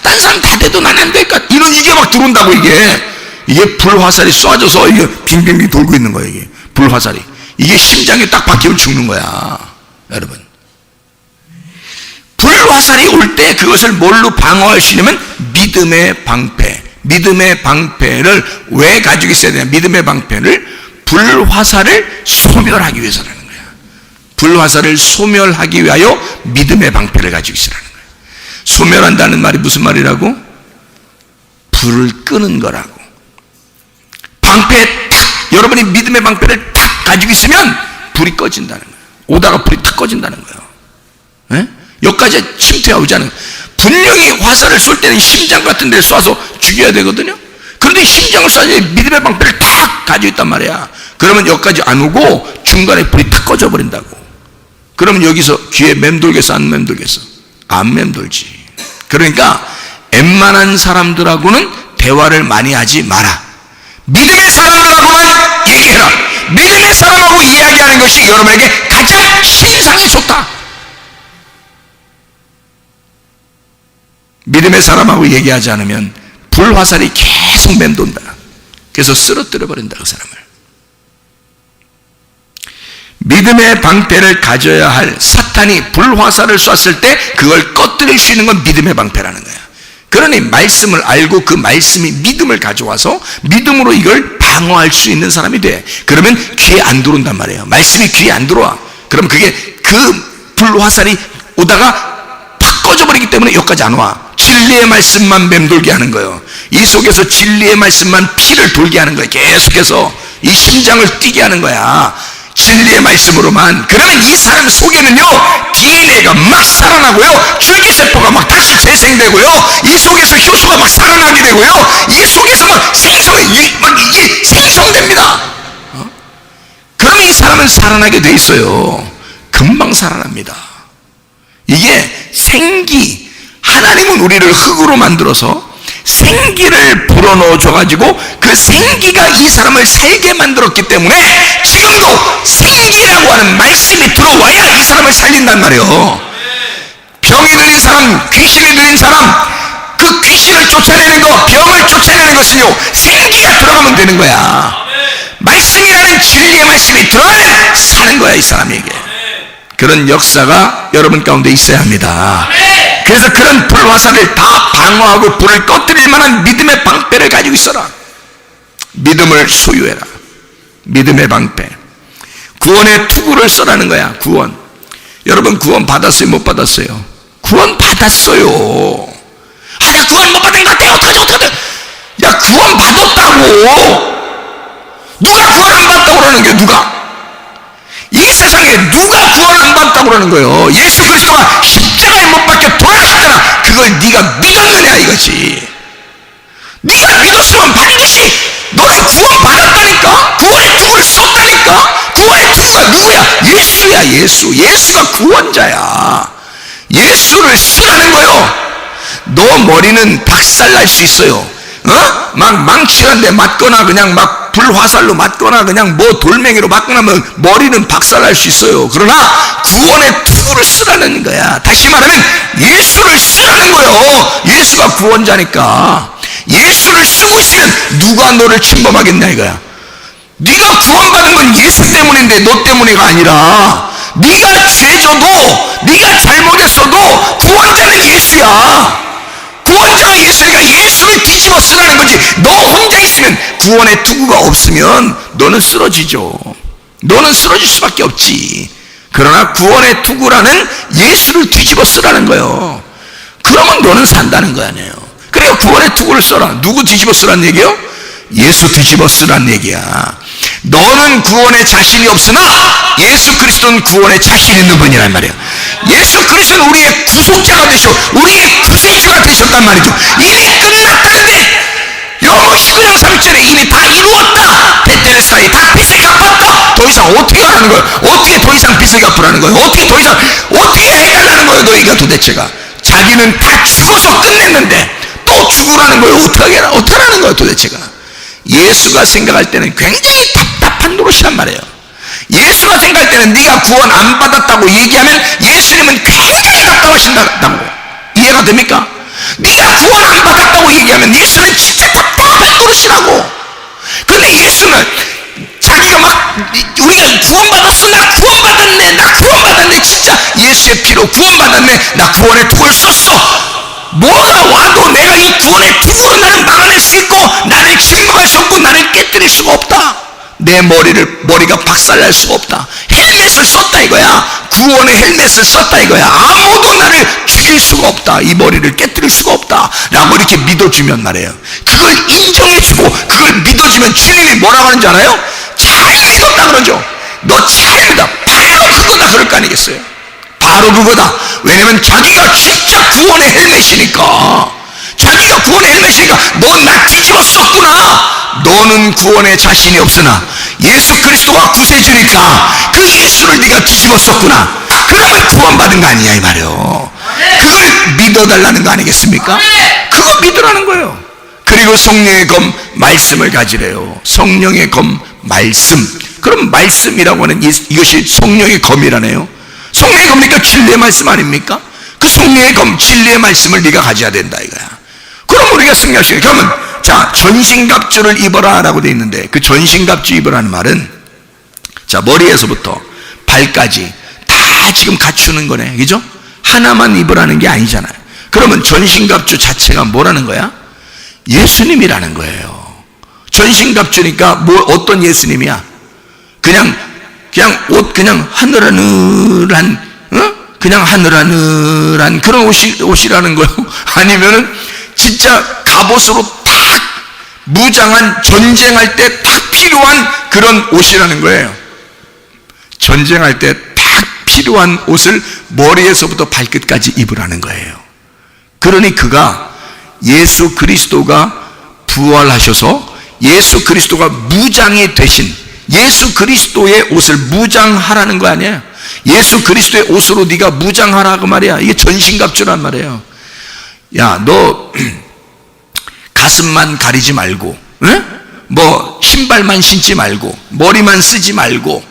딴 사람 다 돼도 난 안 될 것 같아. 이게 막 들어온다고, 이게 불화살이 쏴져서 이게 빙빙빙 돌고 있는 거야, 이게. 불화살이. 이게 심장에 딱 박히면 죽는 거야. 여러분. 불화살이 올 때 그것을 뭘로 방어할 수 있냐면 믿음의 방패. 믿음의 방패를 왜 가지고 있어야 되냐? 믿음의 방패를 불화살을 소멸하기 위해서라는 거야. 불화살을 소멸하기 위하여 믿음의 방패를 가지고 있으라는 거예요. 소멸한다는 말이 무슨 말이라고? 불을 끄는 거라고. 방패에 탁, 여러분이 믿음의 방패를 탁 가지고 있으면 불이 꺼진다는 거예요. 오다가 불이 탁 꺼진다는 거예요. 예? 여기까지 침투가 오지 않은 거예요. 분명히 화살을 쏠 때는 심장 같은 데를 쏴서 죽여야 되거든요. 그런데 심장을 쏴야 믿음의 방패를 탁 가지고 있단 말이야. 그러면 여기까지 안 오고 중간에 불이 탁 꺼져 버린다고. 그러면 여기서 귀에 맴돌겠어, 안 맴돌겠어? 안 맴돌지. 그러니까 웬만한 사람들하고는 대화를 많이 하지 마라. 믿음의 사람들하고만 얘기해라. 믿음의 사람하고 이야기하는 것이 여러분에게 가장 신상이 좋다. 믿음의 사람하고 얘기하지 않으면 불화살이 계속 맴돈다. 그래서 쓰러뜨려 버린다, 그 사람을. 믿음의 방패를 가져야 할 사탄이 불화살을 쐈을 때 그걸 꺼뜨릴 수 있는 건 믿음의 방패라는 거야. 그러니 말씀을 알고 그 말씀이 믿음을 가져와서 믿음으로 이걸 방어할 수 있는 사람이 돼. 그러면 귀에 안 들어온단 말이에요. 말씀이 귀에 안 들어와. 그럼 그게 그 불화살이 오다가 팍 꺼져버리기 때문에 여기까지 안 와. 진리의 말씀만 맴돌게 하는 거예요. 이 속에서 진리의 말씀만 피를 돌게 하는 거예요. 계속해서 이 심장을 뛰게 하는 거야. 진리의 말씀으로만. 그러면 이 사람 속에는요, DNA가 막 살아나고요, 줄기세포가 막 다시 재생되고요, 이 속에서 효소가 막 살아나게 되고요, 이 속에서 막 이게 생성됩니다. 그러면 이 사람은 살아나게 돼 있어요. 금방 살아납니다. 이게 생기, 하나님은 우리를 흙으로 만들어서 생기를 불어넣어 줘가지고 그 생기가 이 사람을 살게 만들었기 때문에 지금도 생기라고 하는 말씀이 들어와야 이 사람을 살린단 말이에요. 병이 들린 사람, 귀신이 들린 사람, 그 귀신을 쫓아내는 것, 병을 쫓아내는 것은요, 생기가 들어가면 되는 거야. 말씀이라는 진리의 말씀이 들어가면 사는 거야, 이 사람에게. 그런 역사가 여러분 가운데 있어야 합니다. 그래서 그런 불화살을 다 방어하고 불을 꺼뜨릴 만한 믿음의 방패를 가지고 있어라. 믿음을 소유해라. 믿음의 방패. 구원의 투구를 써라는 거야. 구원. 여러분 구원 받았어요? 못 받았어요? 구원 받았어요. 아, 나 구원 못 받은 것 같아. 어떡하지? 야, 구원 받았다고. 누가 구원 안 받았다고 그러는 거야? 누가? 이 세상에 누가 구원 안 받았다고 그러는 거예요? 예수 그리스도가 십자가에 못 박혀 돌아가셨잖아. 그걸 네가 믿었느냐 이거지. 네가 믿었으면 반드시 너는 구원 받았다니까. 구원의 투구를 썼다니까. 구원의 투구가 누구야? 예수야. 예수가 구원자야. 예수를 쓰라는 거요. 너 머리는 박살날 수 있어요. 막 망치는데 맞거나 그냥 막 불화살로 맞거나 그냥 뭐 돌멩이로 맞거나 하면 머리는 박살날 수 있어요. 그러나 구원의 투구를 쓰라는 거야. 다시 말하면 예수를 쓰라는 거예요. 예수가 구원자니까. 예수를 쓰고 있으면 누가 너를 침범하겠냐 이거야. 네가 구원받은 건 예수 때문인데 너 때문이가 아니라, 네가 죄져도 네가 잘못했어도 구원자는 예수야. 구원자가 예수니까 예수를 뒤집어 쓰라는 거지. 너 혼자 있으면, 구원의 투구가 없으면 너는 쓰러지죠. 너는 쓰러질 수밖에 없지. 그러나 구원의 투구라는 예수를 뒤집어 쓰라는 거예요. 그러면 너는 산다는 거 아니에요. 그래요. 구원의 투구를 써라. 누구 뒤집어 쓰라는 얘기요? 예수 뒤집어 쓰라는 얘기야. 너는 구원에 자신이 없으나 예수 그리스도는 구원에 자신 있는 분이란 말이에요. 예수 그리스도는 우리의 구속자가 되셔, 우리의 구세주가 되셨단 말이죠. 이미 끝났다는데, 요모 19장 3절에 이미 다 이루었다. 베텔레스타이 다 빚을 갚았다. 더 이상 어떻게 하라는 거예요? 어떻게 더 이상 빚을 갚으라는 거예요? 어떻게 해달라는 거예요? 너희가 도대체가. 자기는 다 죽어서 끝냈는데 또 죽으라는 거예요. 어떡하라는 거예요 도대체가. 예수가 생각할 때는 굉장히 답답한 노릇이란 말이에요. 예수가 생각할 때는 네가 구원 안 받았다고 얘기하면 예수님은 굉장히 답답하신다고. 이해가 됩니까? 네가 구원 안 받았다고 얘기하면 예수는 진짜 답답한 노릇이라고. 근데 예수는 자기가 막, 우리가 구원받았어, 나 구원받았네, 진짜 예수의 피로 구원받았네, 나 구원의 투구를 썼어. 뭐가 와도 내가 이 구원의 투구로 나를 막아낼 수 있고, 나를 침묵할 수 없고, 나를 깨뜨릴 수가 없다. 내 머리가 박살날 수가 없다. 헬멧을 썼다 이거야. 구원의 헬멧을 썼다 이거야. 아무도 나를 죽일 수가 없다, 이 머리를 깨뜨릴 수가 없다 라고 이렇게 믿어주면 말이에요, 그걸 인정해주고 그걸 믿어주면 주님이 뭐라고 하는지 알아요? 잘 믿었다 그러죠. 너 잘 믿어, 바로 그거다 그럴 거 아니겠어요? 바로 그거다. 왜냐면 자기가 진짜 구원의 헬멧이니까. 자기가 구원의 헬멧이니까 너 나 뒤집어 썼구나. 너는 구원에 자신이 없으나 예수 그리스도가 구세주니까 그 예수를 네가 뒤집어 썼구나. 그러면 구원받은 거 아니냐 이 말이에요. 그걸 믿어달라는 거 아니겠습니까? 그거 믿으라는 거예요. 그리고 성령의 검 말씀을 가지래요. 성령의 검 말씀. 그럼 말씀이라고 하는 이것이 성령의 검이라네요. 성령의 검이니까 진리의 말씀 아닙니까? 그 성령의 검 진리의 말씀을 네가 가져야 된다 이거야. 그럼 우리가 승리할 수 있어요. 그러면 자, 전신갑주를 입어라 라고 되어 있는데, 그 전신갑주 입으라는 말은 자, 머리에서부터 발까지 다 지금 갖추는 거네, 그죠? 하나만 입으라는 게 아니잖아요. 그러면 전신갑주 자체가 뭐라는 거야? 예수님이라는 거예요. 전신갑주니까 뭐 어떤 예수님이야? 그냥 옷 그냥 하늘하늘한, 그냥 하늘하늘한 그런 옷이라는 거예요? 아니면은 진짜 갑옷으로 탁 무장한, 전쟁할 때 탁 필요한 그런 옷이라는 거예요. 전쟁할 때 탁 필요한 옷을 머리에서부터 발끝까지 입으라는 거예요. 그러니 그가 예수 그리스도가 부활하셔서 예수 그리스도가 무장이 되신 예수 그리스도의 옷을 무장하라는 거 아니에요? 예수 그리스도의 옷으로 네가 무장하라고 말이야. 이게 전신갑주란 말이에요. 야, 너 가슴만 가리지 말고, 뭐 신발만 신지 말고, 머리만 쓰지 말고,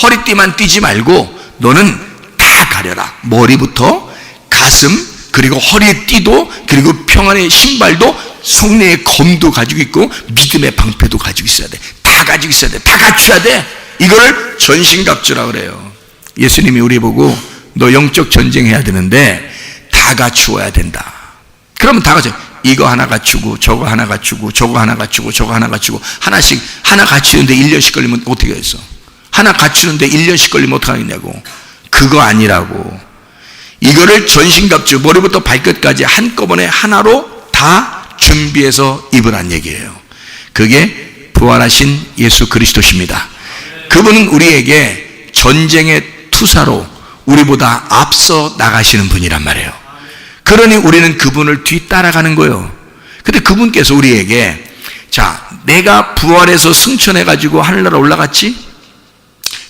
허리띠만 띠지 말고, 너는 다 가려라. 머리부터 가슴, 그리고 허리에 띠도, 그리고 평안의 신발도, 성령의 검도 가지고 있고 믿음의 방패도 가지고 있어야 돼. 다 가지고 있어야 돼. 다 갖춰야 돼. 이걸 전신갑주라 그래요. 예수님이 우리 보고 너 영적 전쟁해야 되는데 다 갖추어야 된다. 그러면 다 갖춰. 이거 하나 갖추고 저거 하나 갖추고 저거 하나 갖추고 저거 하나 갖추고 하나씩, 하나 갖추는데 1년씩 걸리면 어떻게 하겠어? 하나 갖추는데 1년씩 걸리면 어떡하겠냐고. 그거 아니라고. 이거를 전신갑주 머리부터 발끝까지 한꺼번에 하나로 다 준비해서 입으란 얘기예요. 그게 부활하신 예수 그리스도십니다. 그분은 우리에게 전쟁의 투사로 우리보다 앞서 나가시는 분이란 말이에요. 그러니 우리는 그분을 뒤따라가는 거예요. 근데 그분께서 우리에게, 자, 내가 부활해서 승천해가지고 하늘나라 올라갔지?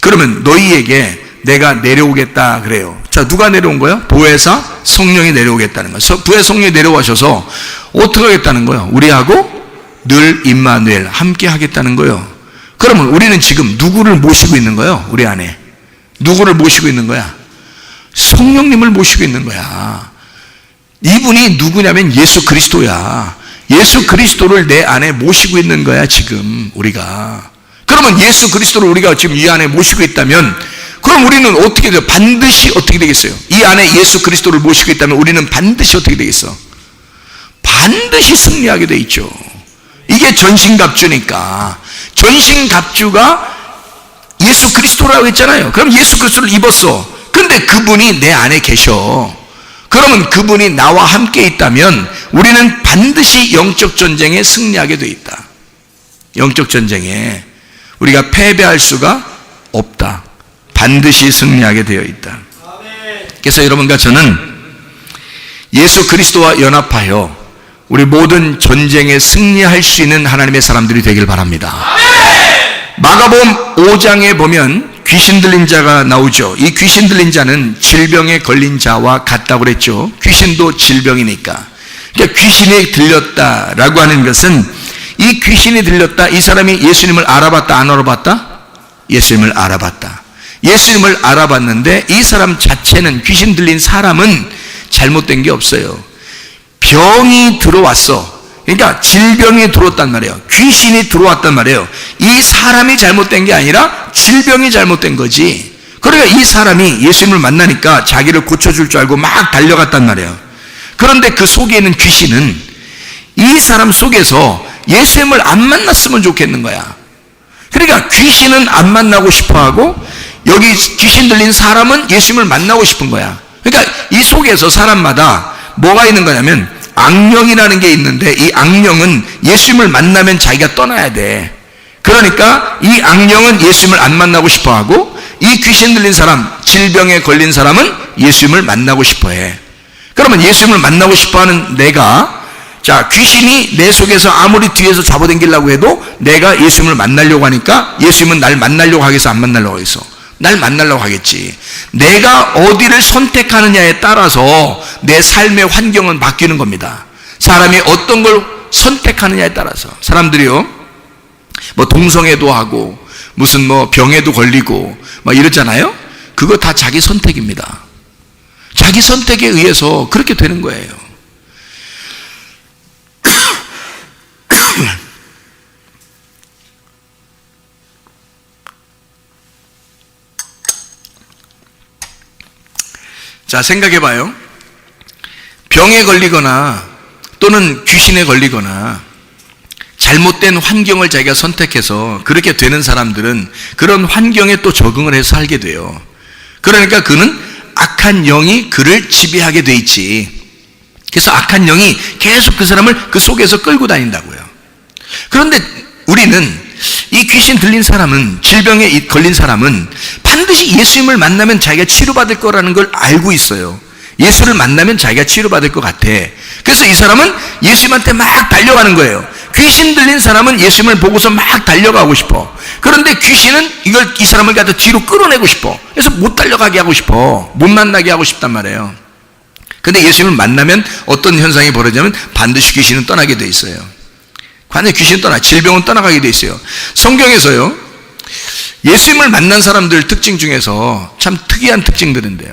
그러면 너희에게 내가 내려오겠다 그래요. 자, 누가 내려온 거예요? 보혜사 성령이 내려오겠다는 거예요. 보혜사 성령이 내려오셔서 어떻게 하겠다는 거예요? 우리하고 늘 임마누엘 함께 하겠다는 거예요. 그러면 우리는 지금 누구를 모시고 있는 거예요? 우리 안에 누구를 모시고 있는 거야? 성령님을 모시고 있는 거야. 이분이 누구냐면 예수 그리스도야. 예수 그리스도를 내 안에 모시고 있는 거야 지금 우리가. 그러면 예수 그리스도를 우리가 지금 이 안에 모시고 있다면, 그럼 우리는 어떻게 돼요? 반드시 어떻게 되겠어요? 이 안에 예수 그리스도를 모시고 있다면 우리는 반드시 어떻게 되겠어? 반드시 승리하게 돼 있죠. 이게 전신갑주니까. 전신갑주가 예수 그리스도라고 했잖아요. 그럼 예수 그리스도를 입었어. 근데 그분이 내 안에 계셔. 그러면 그분이 나와 함께 있다면 우리는 반드시 영적 전쟁에 승리하게 돼 있다. 영적 전쟁에 우리가 패배할 수가 없다. 반드시 승리하게 되어 있다. 그래서 여러분과 저는 예수 그리스도와 연합하여 우리 모든 전쟁에 승리할 수 있는 하나님의 사람들이 되길 바랍니다. 마가복음 5장에 보면 귀신 들린 자가 나오죠. 이 귀신 들린 자는 질병에 걸린 자와 같다고 그랬죠. 귀신도 질병이니까. 그러니까 귀신이 들렸다라고 하는 것은, 이 귀신이 들렸다, 이 사람이 예수님을 알아봤다 안 알아봤다? 예수님을 알아봤다. 예수님을 알아봤는데 이 사람 자체는, 귀신 들린 사람은 잘못된 게 없어요. 병이 들어왔어. 그러니까 질병이 들어왔단 말이에요. 귀신이 들어왔단 말이에요. 이 사람이 잘못된 게 아니라 질병이 잘못된 거지. 그러니까 이 사람이 예수님을 만나니까 자기를 고쳐줄 줄 알고 막 달려갔단 말이에요. 그런데 그 속에 있는 귀신은 이 사람 속에서 예수님을 안 만났으면 좋겠는 거야. 그러니까 귀신은 안 만나고 싶어하고 여기 귀신 들린 사람은 예수님을 만나고 싶은 거야. 그러니까 이 속에서 사람마다 뭐가 있는 거냐면 악령이라는 게 있는데, 이 악령은 예수님을 만나면 자기가 떠나야 돼. 그러니까 이 악령은 예수님을 안 만나고 싶어 하고, 이 귀신 들린 사람, 질병에 걸린 사람은 예수님을 만나고 싶어 해. 그러면 예수님을 만나고 싶어 하는 내가, 자, 귀신이 내 속에서 아무리 뒤에서 잡아당기려고 해도 내가 예수님을 만나려고 하니까 예수님은 날 만나려고 하겠어, 안 만나려고 하겠어? 날 만나려고 하겠지. 내가 어디를 선택하느냐에 따라서 내 삶의 환경은 바뀌는 겁니다. 사람이 어떤 걸 선택하느냐에 따라서. 사람들이요, 뭐 동성애도 하고 무슨 뭐 병에도 걸리고 막 이러잖아요. 그거 다 자기 선택입니다. 자기 선택에 의해서 그렇게 되는 거예요. 자, 생각해봐요. 병에 걸리거나 또는 귀신에 걸리거나 잘못된 환경을 자기가 선택해서 그렇게 되는 사람들은 그런 환경에 또 적응을 해서 살게 돼요. 그러니까 그는 악한 영이 그를 지배하게 돼 있지. 그래서 악한 영이 계속 그 사람을 그 속에서 끌고 다닌다고요. 그런데 우리는 이 귀신 들린 사람은, 질병에 걸린 사람은 반드시 예수님을 만나면 자기가 치료받을 거라는 걸 알고 있어요. 예수를 만나면 자기가 치료받을 것 같아. 그래서 이 사람은 예수님한테 막 달려가는 거예요. 귀신 들린 사람은 예수님을 보고서 막 달려가고 싶어. 그런데 귀신은 이 사람을 갖다 뒤로 끌어내고 싶어. 그래서 못 달려가게 하고 싶어. 못 만나게 하고 싶단 말이에요. 근데 예수님을 만나면 어떤 현상이 벌어지냐면 반드시 귀신은 떠나게 돼 있어요. 반드시 귀신은 질병은 떠나가게 돼 있어요. 성경에서요, 예수님을 만난 사람들 특징 중에서 참 특이한 특징들인데요,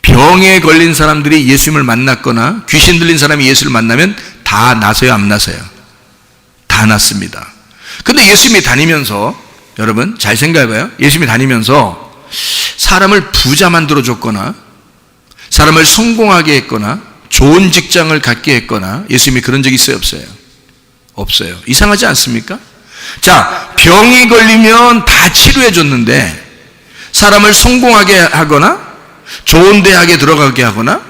병에 걸린 사람들이 예수님을 만났거나 귀신 들린 사람이 예수를 만나면 다 나서요, 안 나서요? 다 났습니다. 근데 예수님이 다니면서, 여러분 잘 생각해봐요. 예수님이 다니면서 사람을 부자 만들어줬거나 사람을 성공하게 했거나 좋은 직장을 갖게 했거나 예수님이 그런 적이 있어요, 없어요? 없어요. 이상하지 않습니까? 자, 병이 걸리면 다 치료해 줬는데 사람을 성공하게 하거나 좋은 대학에 들어가게 하거나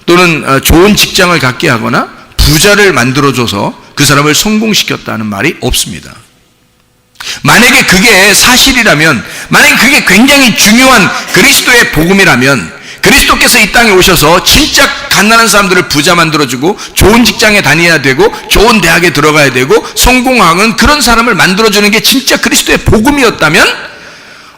또는 좋은 직장을 갖게 하거나 부자를 만들어줘서 그 사람을 성공시켰다는 말이 없습니다. 만약에 그게 사실이라면, 만약에 그게 굉장히 중요한 그리스도의 복음이라면, 그리스도께서 이 땅에 오셔서 진짜 가난한 사람들을 부자 만들어주고 좋은 직장에 다녀야 되고 좋은 대학에 들어가야 되고 성공하는 그런 사람을 만들어주는 게 진짜 그리스도의 복음이었다면,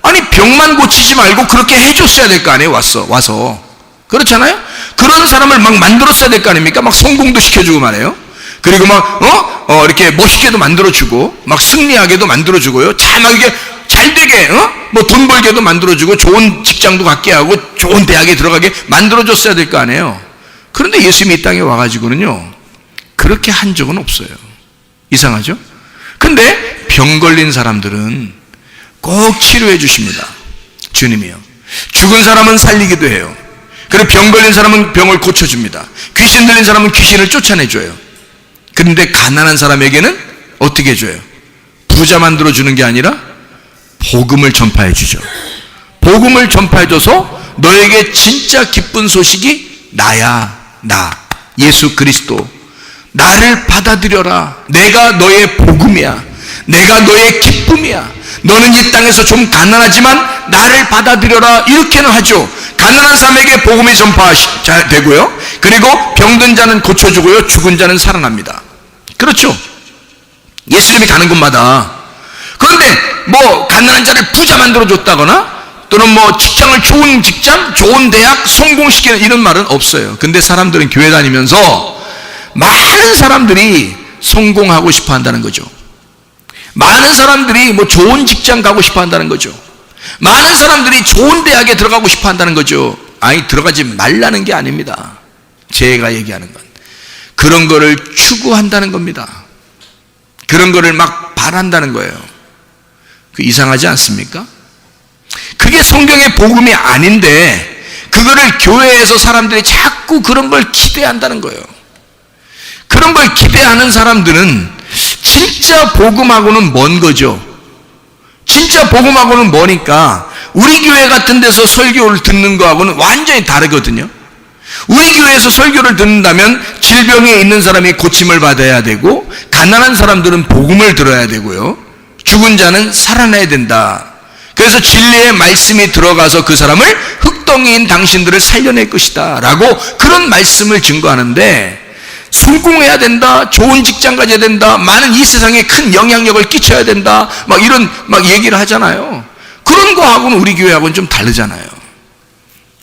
아니 병만 고치지 말고 그렇게 해줬어야 될 거 아니에요. 와서 그렇잖아요. 그런 사람을 막 만들었어야 될 거 아닙니까? 막 성공도 시켜주고 말이에요. 그리고 막 이렇게 멋있게도 만들어주고 막 승리하게도 만들어주고요. 막 이게 잘 되게 뭐 돈 벌게도 만들어주고 좋은 직장도 갖게 하고 좋은 대학에 들어가게 만들어줬어야 될 거 아니에요. 그런데 예수님이 이 땅에 와가지고는요, 그렇게 한 적은 없어요. 이상하죠? 근데 병 걸린 사람들은 꼭 치료해 주십니다. 주님이요. 죽은 사람은 살리기도 해요. 그리고 병 걸린 사람은 병을 고쳐줍니다. 귀신 들린 사람은 귀신을 쫓아내줘요. 그런데 가난한 사람에게는 어떻게 해줘요? 부자 만들어주는 게 아니라 복음을 전파해 주죠. 복음을 전파해 줘서 너에게 진짜 기쁜 소식이 나야, 나 예수 그리스도, 나를 받아들여라. 내가 너의 복음이야. 내가 너의 기쁨이야. 너는 이 땅에서 좀 가난하지만 나를 받아들여라. 이렇게는 하죠. 가난한 사람에게 복음이 전파되고요, 그리고 병든 자는 고쳐주고요, 죽은 자는 살아납니다. 그렇죠? 예수님이 가는 곳마다. 그런데 뭐 가난한 자를 부자 만들어줬다거나 또는 뭐 직장을 좋은 직장, 좋은 대학 성공시키는 이런 말은 없어요. 근데 사람들은 교회 다니면서 많은 사람들이 성공하고 싶어 한다는 거죠. 많은 사람들이 뭐 좋은 직장 가고 싶어 한다는 거죠. 많은 사람들이 좋은 대학에 들어가고 싶어 한다는 거죠. 아니, 들어가지 말라는 게 아닙니다. 제가 얘기하는 건 그런 거를 추구한다는 겁니다. 그런 거를 막 바란다는 거예요. 그 이상하지 않습니까? 그게 성경의 복음이 아닌데 그거를 교회에서 사람들이 자꾸 그런 걸 기대한다는 거예요. 그런 걸 기대하는 사람들은 진짜 복음하고는 먼 거죠. 진짜 복음하고는 뭐니까 우리 교회 같은 데서 설교를 듣는 거하고는 완전히 다르거든요. 우리 교회에서 설교를 듣는다면 질병에 있는 사람이 고침을 받아야 되고, 가난한 사람들은 복음을 들어야 되고요, 죽은 자는 살아나야 된다. 그래서 진리의 말씀이 들어가서 그 사람을 흙덩이인 당신들을 살려낼 것이다 라고 그런 말씀을 증거하는데, 성공해야 된다, 좋은 직장 가져야 된다, 많은 이 세상에 큰 영향력을 끼쳐야 된다, 막 이런 막 얘기를 하잖아요. 그런 거하고는 우리 교회하고는 좀 다르잖아요.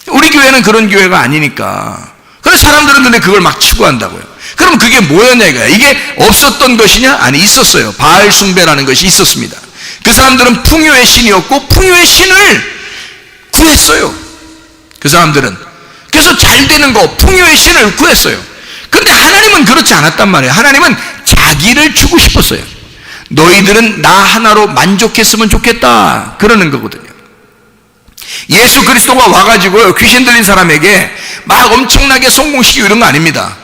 우리 교회는 그런 교회가 아니니까. 그래서 사람들은 근데 그걸 막 추구한다고요. 그럼 그게 뭐였냐 이거야. 이게 없었던 것이냐? 아니, 있었어요. 바알 숭배라는 것이 있었습니다. 그 사람들은 풍요의 신이었고 풍요의 신을 구했어요. 그 사람들은. 그래서 잘 되는 거, 풍요의 신을 구했어요. 근데 하나님은 그렇지 않았단 말이에요. 하나님은 자기를 주고 싶었어요. 너희들은 나 하나로 만족했으면 좋겠다, 그러는 거거든요. 예수 그리스도가 와가지고요, 귀신 들린 사람에게 막 엄청나게 성공시키고 이런 거 아닙니다.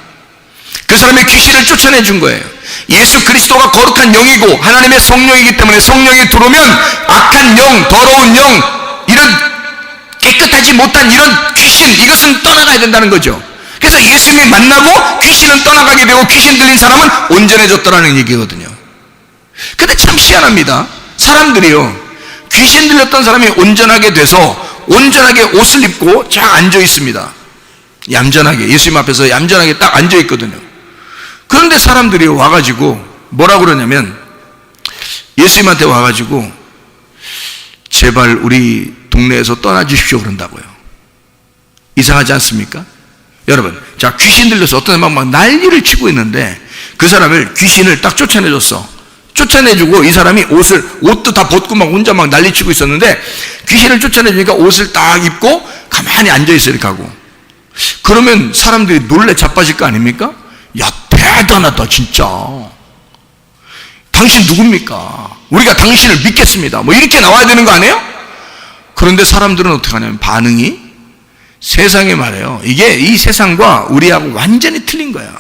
그 사람의 귀신을 쫓아내 준 거예요. 예수 그리스도가 거룩한 영이고 하나님의 성령이기 때문에 성령이 들어오면 악한 영, 더러운 영, 이런 깨끗하지 못한 이런 귀신, 이것은 떠나가야 된다는 거죠. 그래서 예수님이 만나고 귀신은 떠나가게 되고 귀신 들린 사람은 온전해졌더라는 얘기거든요. 근데 참 희한합니다. 사람들이요, 귀신 들렸던 사람이 온전하게 돼서 온전하게 옷을 입고 쫙 앉아 있습니다. 얌전하게, 예수님 앞에서 얌전하게 딱 앉아 있거든요. 그런데 사람들이 와가지고 뭐라고 그러냐면, 예수님한테 와가지고 제발 우리 동네에서 떠나주십시오 그런다고요. 이상하지 않습니까? 여러분, 자, 귀신 들려서 어떤 사람은 막 난리를 치고 있는데 그 사람을 귀신을 딱 쫓아내줬어. 쫓아내주고 이 사람이 옷도 다 벗고 막 혼자 막 난리치고 있었는데 귀신을 쫓아내주니까 옷을 딱 입고 가만히 앉아있어 이렇게 하고. 그러면 사람들이 놀래 자빠질 거 아닙니까? 야, 대단하다 진짜. 당신 누굽니까? 우리가 당신을 믿겠습니다, 뭐 이렇게 나와야 되는 거 아니에요? 그런데 사람들은 어떻게 하냐면 반응이, 세상에 말해요, 이게 이 세상과 우리하고 완전히 틀린 거야.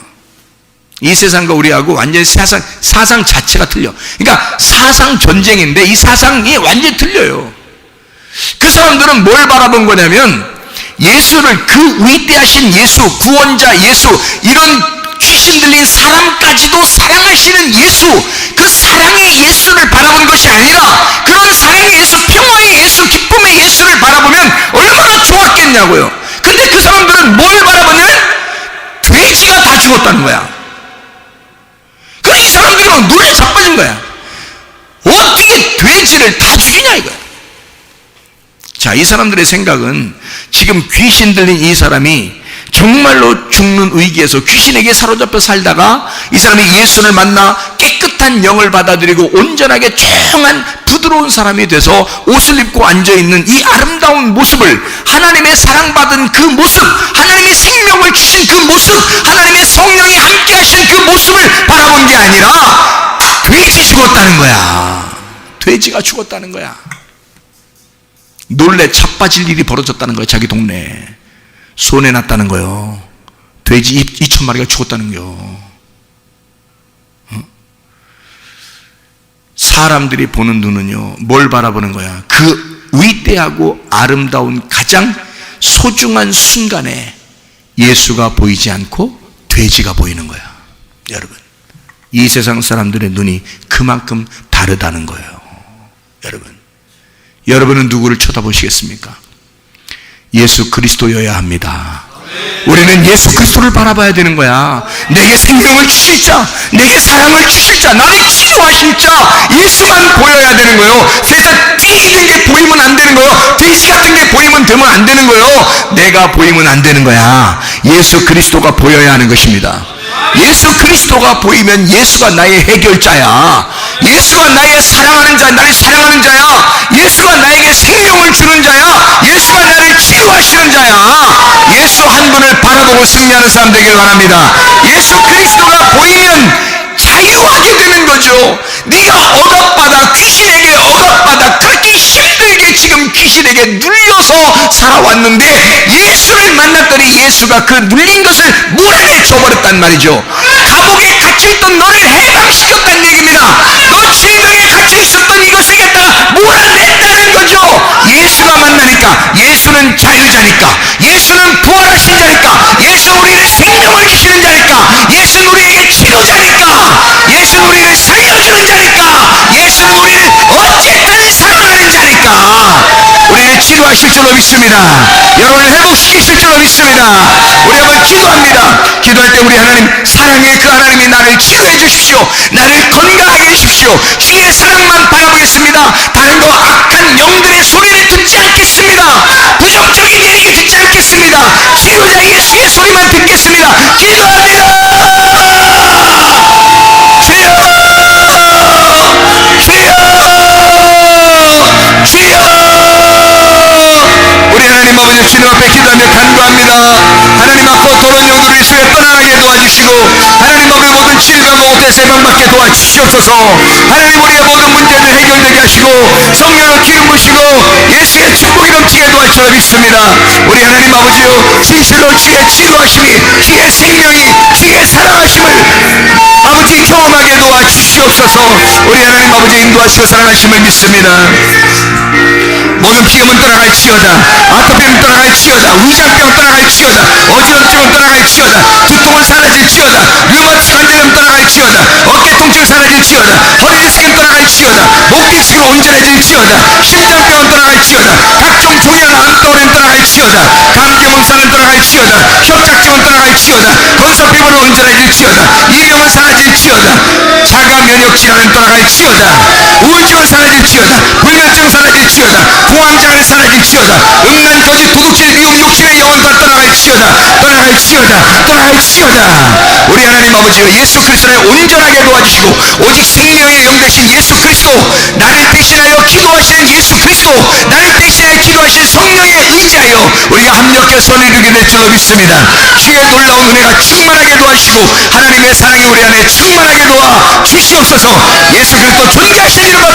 이 세상과 우리하고 완전히 사상 자체가 틀려. 그러니까 사상 전쟁인데 이 사상이 완전히 틀려요. 그 사람들은 뭘 바라본 거냐면, 예수를, 그 위대하신 예수, 구원자 예수, 이런 귀신 들린 사람까지도 사랑하시는 예수, 그 사랑의 예수를 바라본 것이 아니라 그런 사랑의 예수, 평화의 예수, 기쁨의 예수를 바라보면 얼마나 좋았겠냐고요. 근데 그 사람들은 뭘 바라보냐면 돼지가 다 죽었다는 거야. 그래서 이 사람들이 막 놀래 자빠진 거야. 어떻게 돼지를 다 죽이냐 이거야. 자, 이 사람들의 생각은 지금 귀신 들린 이 사람이 정말로 죽는 위기에서 귀신에게 사로잡혀 살다가 이 사람이 예수를 만나 깨끗한 영을 받아들이고 온전하게 조용한 부드러운 사람이 돼서 옷을 입고 앉아있는 이 아름다운 모습을, 하나님의 사랑받은 그 모습, 하나님이 생명을 주신 그 모습, 하나님의 성령이 함께 하신 그 모습을 바라본 게 아니라 돼지 죽었다는 거야. 돼지가 죽었다는 거야. 놀래 자빠질 일이 벌어졌다는 거야. 자기 동네에 손해 났다는 거요. 돼지 2,000마리가 죽었다는 거요. 사람들이 보는 눈은요, 뭘 바라보는 거야? 그 위대하고 아름다운 가장 소중한 순간에 예수가 보이지 않고 돼지가 보이는 거야. 여러분, 이 세상 사람들의 눈이 그만큼 다르다는 거예요. 여러분은 누구를 쳐다보시겠습니까? 예수 그리스도여야 합니다. 우리는 예수 그리스도를 바라봐야 되는 거야. 내게 생명을 주실 자, 내게 사랑을 주실 자, 나를 치료하실 자, 예수만 보여야 되는 거예요. 세상 띠지는 게 보이면 안 되는 거예요. 돼지 같은 게 보이면 되면 안 되는 거예요. 내가 보이면 안 되는 거야. 예수 그리스도가 보여야 하는 것입니다. 예수 그리스도가 보이면 예수가 나의 해결자야. 예수가 나의 사랑하는 자, 나를 사랑하는 자야. 예수가 나에게 생명을 주는 자야. 예수가 나를 치료하시는 자야. 예수 한 분을 바라보고 승리하는 사람 되길 바랍니다. 예수 그리스도가 보이면 자유하게 되는 거죠. 네가 억압받아, 귀신에게 억압받아, 그렇게 힘들게 지금 귀신에게 눌려서 살아왔는데 예수를 만났더니 예수가 그 눌린 것을 몰아내줘 버렸단 말이죠. 감옥에 갇혀있던 너를 해방시켰다는 얘기입니다. 너 질병에 갇혀있었던 이것을 갖다가 몰아냈다는 거죠. 예수가 만나니까 예수는 자유자니까, 예수는 부활하신 자니까, 예수는 우리에게 생명을 주시는 자니까, 예수는 우리에게 치료자니까, 예수는 우리를 살려주는 자니까, 예수는 우리를 어쨌든 사랑하는 자니까 우리를 치료하실 줄로 믿습니다. 여러분을 회복시키실 줄로 믿습니다. 우리 한번 기도합니다. 기도할 때 우리 하나님, 사랑의 그 하나님이 나를 치료해 주십시오. 나를 건강하게 해주십시오. 주의 사랑만 바라보겠습니다. 다른 거 악한 영들의 소리를 듣지 않겠습니다. 부정적인 얘기 듣지 않겠습니다. 치료자 예수의 소리만 듣겠습니다. 기도합니다. 주여, 주여, 주여. 우리 하나님 아버지 주님 앞에 기도하며 간구합니다. 하나님 앞으로 더러운 영들을 이 시간에 떠나가게 도와주시고, 하나님 아버지 모든 질병과 못해서 해방받게 도와주시옵소서. 하나님 우리의 모든 문제들 해결되게 하시고, 성령으로 기름 부시고 예수의 축복이 넘치게 도와주시라 믿습니다. 우리 하나님 아버지요, 진실로 주의 치료하심이, 주의 생명이, 주의 사랑하심을 아버지 경험하게 도와주시옵소서. 우리 하나님 아버지 인도하시고 사랑하심을 믿습니다. 모든 피임은 떠나갈지어다, 아토피는 떠나갈지어다, 위장병 떠나갈지어다, 어지럼증은 떠나갈지어다, 두통은 사라질지어다, 류마티스 관절염 떠나갈지어다, 어깨 통증은 사라질지어다, 허리 디스크는 떠나갈지어다, 목 디스크는 온전해질지어다, 심장병은 떠나갈지어다, 각종 종양과 암덩어리는 떠나갈지어다, 감기 몸살은 떠나갈지어다, 협착증은 떠나갈지어다, 건사 피부는 온전해질지어다, 이명은 사라질지어다, 자가 면역 질환은 떠나갈지어다, 우울증은 사라질지어다, 불면증은 사라질지어다, 공황장애 사라질지어다, 음란 거짓 도둑질 미움 욕심의 영혼 다 떠나갈지어다, 떠나갈지어다, 떠나갈지어다. 우리 하나님 아버지여, 예수 그리스도를 온전하게 도와주시고, 오직 생명의 영 되신 예수 그리스도, 나를 대신하여 기도하시는 예수 그리스도, 나를 대신하여 기도하시는 성령에 의지하여 우리가 합력해 손을 이루게 될 줄로 믿습니다. 주의 놀라운 은혜가 충만하게 도와주시고, 하나님의 사랑이 우리 안에 충만하게 도와 주시옵소서. 예수 그리스도 존귀하신 이름으로